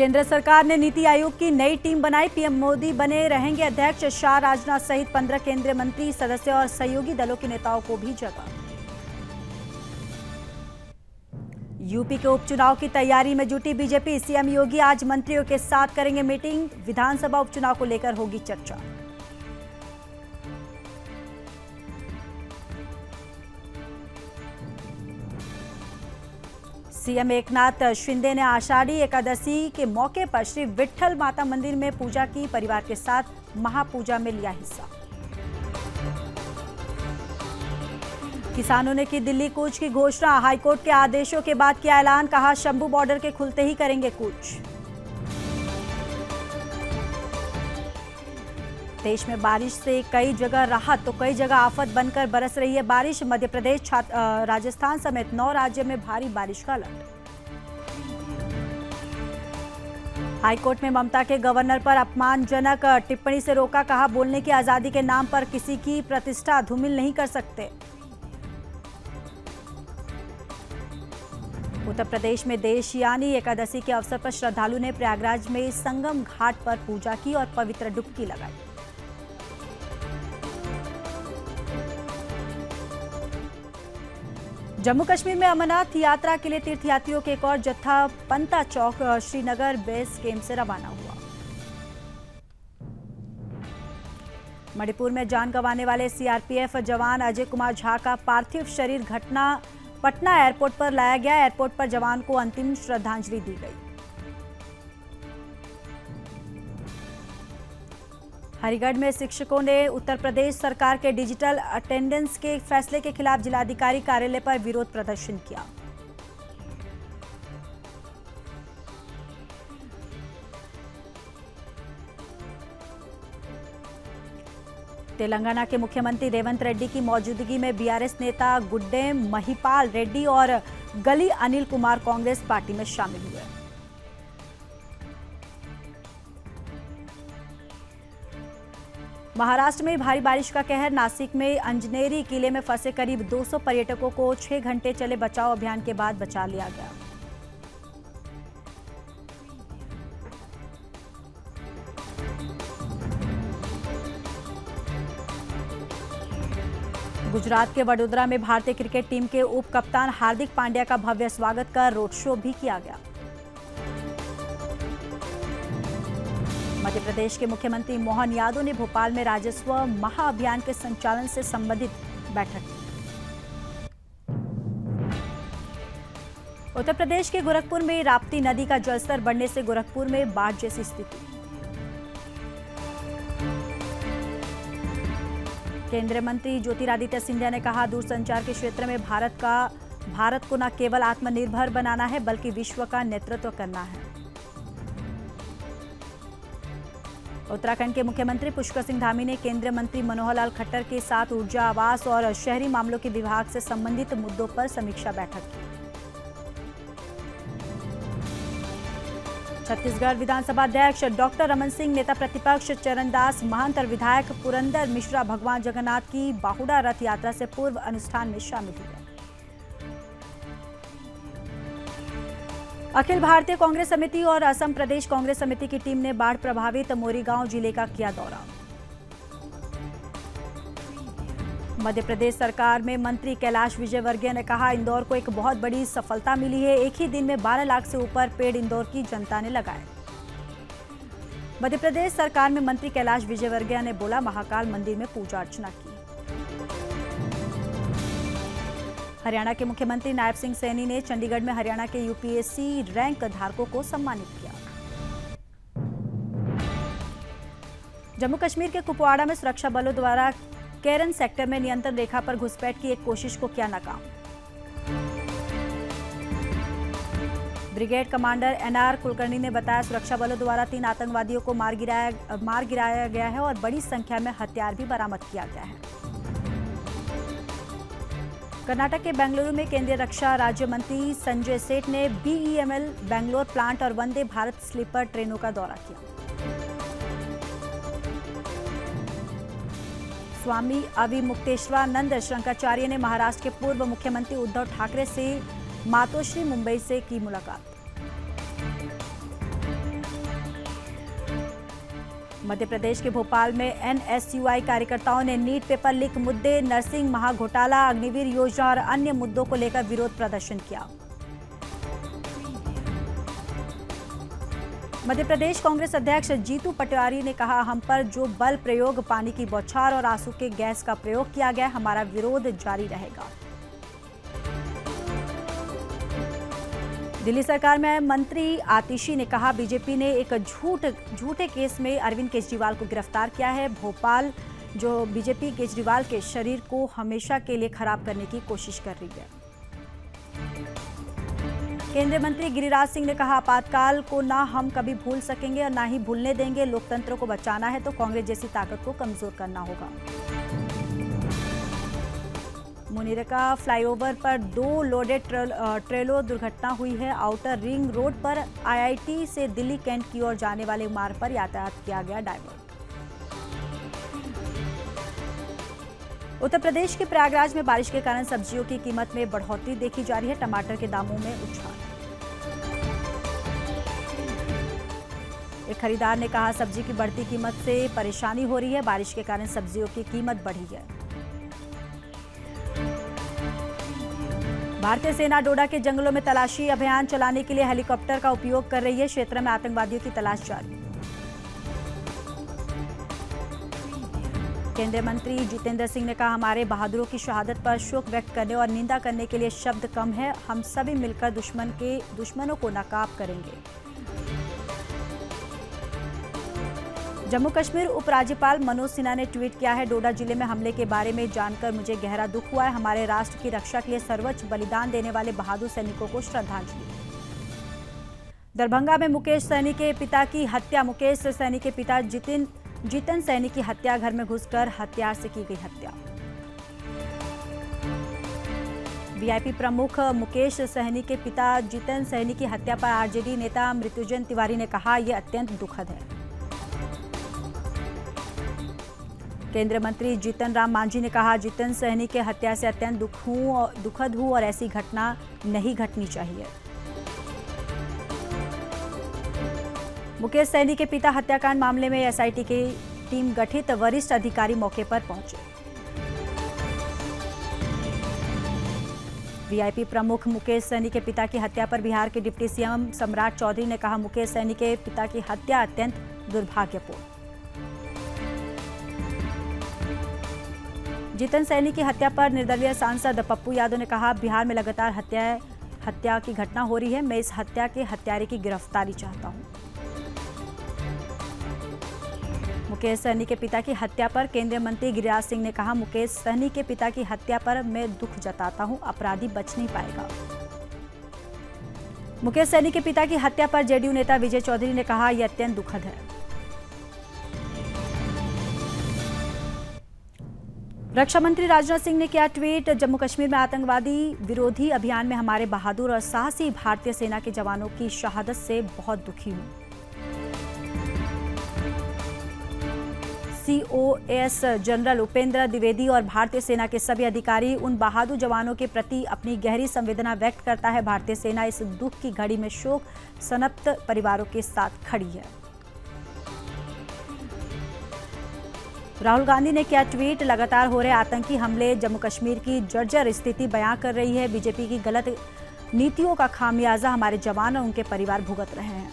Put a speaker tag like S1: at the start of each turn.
S1: केंद्र सरकार ने नीति आयोग की नई टीम बनाई। पीएम मोदी बने रहेंगे अध्यक्ष। शाह, राजनाथ सहित 15 केंद्रीय मंत्री, सदस्य और सहयोगी दलों के नेताओं को भी जगह। यूपी के उपचुनाव की तैयारी में जुटी बीजेपी। सीएम योगी आज मंत्रियों के साथ करेंगे मीटिंग। विधानसभा उपचुनाव को लेकर होगी चर्चा। सीएम एकनाथ शिंदे ने आषाढ़ी एकादशी के मौके पर श्री विट्ठल माता मंदिर में पूजा की। परिवार के साथ महापूजा में लिया हिस्सा। किसानों ने की दिल्ली कूच की घोषणा। हाईकोर्ट के आदेशों के बाद किया ऐलान। कहा, शंभू बॉर्डर के खुलते ही करेंगे कूच। देश में बारिश से कई जगह राहत तो कई जगह आफत बनकर बरस रही है बारिश। मध्य प्रदेश, राजस्थान समेत 9 राज्यों में भारी बारिश का अलर्ट। हाईकोर्ट में ममता के गवर्नर पर अपमानजनक टिप्पणी से रोका। कहा, बोलने की आजादी के नाम पर किसी की प्रतिष्ठा धूमिल नहीं कर सकते। उत्तर प्रदेश में देवयानी एकादशी के अवसर पर श्रद्धालु ने प्रयागराज में संगम घाट पर पूजा की और पवित्र डुबकी लगाई। जम्मू कश्मीर में अमरनाथ यात्रा के लिए तीर्थयात्रियों के एक और जत्था पंता चौक श्रीनगर बेस कैंप से रवाना हुआ। मणिपुर में जान गंवाने वाले सीआरपीएफ जवान अजय कुमार झा का पार्थिव शरीर पटना एयरपोर्ट पर लाया गया। एयरपोर्ट पर जवान को अंतिम श्रद्धांजलि दी गई। हरिगढ़ में शिक्षकों ने उत्तर प्रदेश सरकार के डिजिटल अटेंडेंस के फैसले के खिलाफ जिलाधिकारी कार्यालय पर विरोध प्रदर्शन किया। तेलंगाना के मुख्यमंत्री रेवंत रेड्डी की मौजूदगी में बीआरएस नेता गुड्डे महिपाल रेड्डी और गली अनिल कुमार कांग्रेस पार्टी में शामिल हुए। महाराष्ट्र में भारी बारिश का कहर। नासिक में अंजनेरी किले में फंसे करीब 200 पर्यटकों को 6 घंटे चले बचाव अभियान के बाद बचा लिया गया। गुजरात के वडोदरा में भारतीय क्रिकेट टीम के उप कप्तान हार्दिक पांड्या का भव्य स्वागत कर रोड शो भी किया गया। मध्य प्रदेश के मुख्यमंत्री मोहन यादव ने भोपाल में राजस्व महाअभियान के संचालन से संबंधित बैठक की। उत्तर प्रदेश के गोरखपुर में राप्ती नदी का जलस्तर बढ़ने से गोरखपुर में बाढ़ जैसी स्थिति। केंद्रीय मंत्री ज्योतिरादित्य सिंधिया ने कहा, दूरसंचार के क्षेत्र में भारत को न केवल आत्मनिर्भर बनाना है बल्कि विश्व का नेतृत्व करना है। उत्तराखंड के मुख्यमंत्री पुष्कर सिंह धामी ने केंद्रीय मंत्री मनोहर लाल खट्टर के साथ ऊर्जा, आवास और शहरी मामलों के विभाग से संबंधित मुद्दों पर समीक्षा बैठक की। छत्तीसगढ़ विधानसभा अध्यक्ष डॉक्टर रमन सिंह, नेता प्रतिपक्ष चरणदास महंत और विधायक पुरंदर मिश्रा भगवान जगन्नाथ की बाहुड़ा रथ यात्रा से पूर्व अनुष्ठान में शामिल हुए। अखिल भारतीय कांग्रेस समिति और असम प्रदेश कांग्रेस समिति की टीम ने बाढ़ प्रभावित मोरीगांव जिले का किया दौरा। मध्य प्रदेश सरकार में मंत्री कैलाश विजयवर्गीय ने कहा, इंदौर को एक बहुत बड़ी सफलता मिली है। एक ही दिन में 12 लाख से ऊपर पेड़ इंदौर की जनता ने लगाए। मध्य प्रदेश सरकार में मंत्री कैलाश विजयवर्गीय ने बोला, महाकाल मंदिर में पूजा अर्चना की। हरियाणा के मुख्यमंत्री नायब सिंह सैनी ने चंडीगढ़ में हरियाणा के यूपीएससी रैंक धारकों को सम्मानित किया। जम्मू कश्मीर के कुपवाड़ा में सुरक्षा बलों द्वारा केरन सेक्टर में नियंत्रण रेखा पर घुसपैठ की एक कोशिश को किया नाकाम। ब्रिगेड कमांडर एनआर कुलकर्णी ने बताया, सुरक्षा बलों द्वारा 3 आतंकवादियों को मार गिराया गया है और बड़ी संख्या में हथियार भी बरामद किया गया है। कर्नाटक के बेंगलुरु में केंद्रीय रक्षा राज्य मंत्री संजय सेठ ने बीईएमएल बेंगलोर प्लांट और वंदे भारत स्लीपर ट्रेनों का दौरा किया। स्वामी अविमुक्तेश्वरानंद शंकराचार्य ने महाराष्ट्र के पूर्व मुख्यमंत्री उद्धव ठाकरे से मातोश्री मुंबई से की मुलाकात। मध्य प्रदेश के भोपाल में एनएसयूआई कार्यकर्ताओं ने नीट पेपर लीक मुद्दे, नर्सिंग महाघोटाला, अग्निवीर योजना और अन्य मुद्दों को लेकर विरोध प्रदर्शन किया। मध्य प्रदेश कांग्रेस अध्यक्ष जीतू पटवारी ने कहा, हम पर जो बल प्रयोग, पानी की बौछार और आंसू के गैस का प्रयोग किया गया, हमारा विरोध जारी रहेगा। दिल्ली सरकार में मंत्री आतिशी ने कहा, बीजेपी ने एक झूठे केस में अरविंद केजरीवाल को गिरफ्तार किया है। भोपाल जो बीजेपी केजरीवाल के शरीर को हमेशा के लिए खराब करने की कोशिश कर रही है। केंद्रीय मंत्री गिरिराज सिंह ने कहा, आपातकाल को ना हम कभी भूल सकेंगे और ना ही भूलने देंगे। लोकतंत्र को बचाना है तो कांग्रेस जैसी ताकत को कमजोर करना होगा। मुनीरका फ्लाईओवर पर 2 लोडेड ट्रेलों दुर्घटना हुई है। आउटर रिंग रोड पर आईआईटी से दिल्ली कैंट की ओर जाने वाले मार्ग पर यातायात किया गया डायवर्ट। उत्तर प्रदेश के प्रयागराज में बारिश के कारण सब्जियों की कीमत में बढ़ोतरी देखी जा रही है। टमाटर के दामों में उछाल। एक खरीदार ने कहा, सब्जी की बढ़ती कीमत से परेशानी हो रही है। बारिश के कारण सब्जियों की कीमत बढ़ी है। भारतीय सेना डोडा के जंगलों में तलाशी अभियान चलाने के लिए हेलीकॉप्टर का उपयोग कर रही है। क्षेत्र में आतंकवादियों की तलाश जारी। केंद्रीय मंत्री जितेंद्र सिंह ने कहा, हमारे बहादुरों की शहादत पर शोक व्यक्त करने और निंदा करने के लिए शब्द कम है। हम सभी मिलकर दुश्मनों को नाकाब करेंगे। जम्मू कश्मीर उपराज्यपाल मनोज सिन्हा ने ट्वीट किया है, डोडा जिले में हमले के बारे में जानकर मुझे गहरा दुख हुआ है। हमारे राष्ट्र की रक्षा के लिए सर्वोच्च बलिदान देने वाले बहादुर सैनिकों को श्रद्धांजलि। दरभंगा में मुकेश सैनी के पिता की हत्या। मुकेश सैनी के पिता जीतन सैनी की हत्या, घर में घुसकर हथियार से की गई हत्या। वीआईपी प्रमुख मुकेश सहनी के पिता जीतन सैनी की हत्या पर आरजेडी नेता मृत्युंजय तिवारी ने कहा, यह अत्यंत दुखद है। केंद्रीय मंत्री जीतन राम मांझी ने कहा, जीतन सहनी के हत्या से अत्यंत दुखद हूं और ऐसी घटना नहीं घटनी चाहिए। मुकेश सैनी के पिता हत्याकांड मामले में एसआईटी की टीम गठित, वरिष्ठ अधिकारी मौके पर पहुंचे। वीआईपी प्रमुख मुकेश सैनी के पिता की हत्या पर बिहार के डिप्टी सीएम सम्राट चौधरी ने कहा, मुकेश सैनी के पिता की हत्या अत्यंत दुर्भाग्यपूर्ण। जीतन सैनी की हत्या पर निर्दलीय सांसद पप्पू यादव ने कहा, बिहार में लगातार हत्या की घटना हो रही है। मैं इस हत्या के हत्यारे की गिरफ्तारी चाहता हूं। मुकेश सहनी के पिता की हत्या पर केंद्रीय मंत्री गिरिराज सिंह ने कहा, मुकेश सहनी के पिता की हत्या पर मैं दुख जताता हूं, अपराधी बच नहीं पाएगा। मुकेश सहनी के पिता की हत्या पर जेडीयू नेता विजय चौधरी ने कहा, यह अत्यंत दुखद है। रक्षा मंत्री राजनाथ सिंह ने किया ट्वीट, जम्मू कश्मीर में आतंकवादी विरोधी अभियान में हमारे बहादुर और साहसी भारतीय सेना के जवानों की शहादत से बहुत दुखी हूं। सीओएस जनरल उपेंद्र द्विवेदी और भारतीय सेना के सभी अधिकारी उन बहादुर जवानों के प्रति अपनी गहरी संवेदना व्यक्त करता है। भारतीय सेना इस दुख की घड़ी में शोक संतप्त परिवारों के साथ खड़ी है। राहुल गांधी ने किया ट्वीट, लगातार हो रहे आतंकी हमले जम्मू कश्मीर की जर्जर स्थिति बयां कर रही है। बीजेपी की गलत नीतियों का खामियाजा हमारे जवान और उनके परिवार भुगत रहे हैं।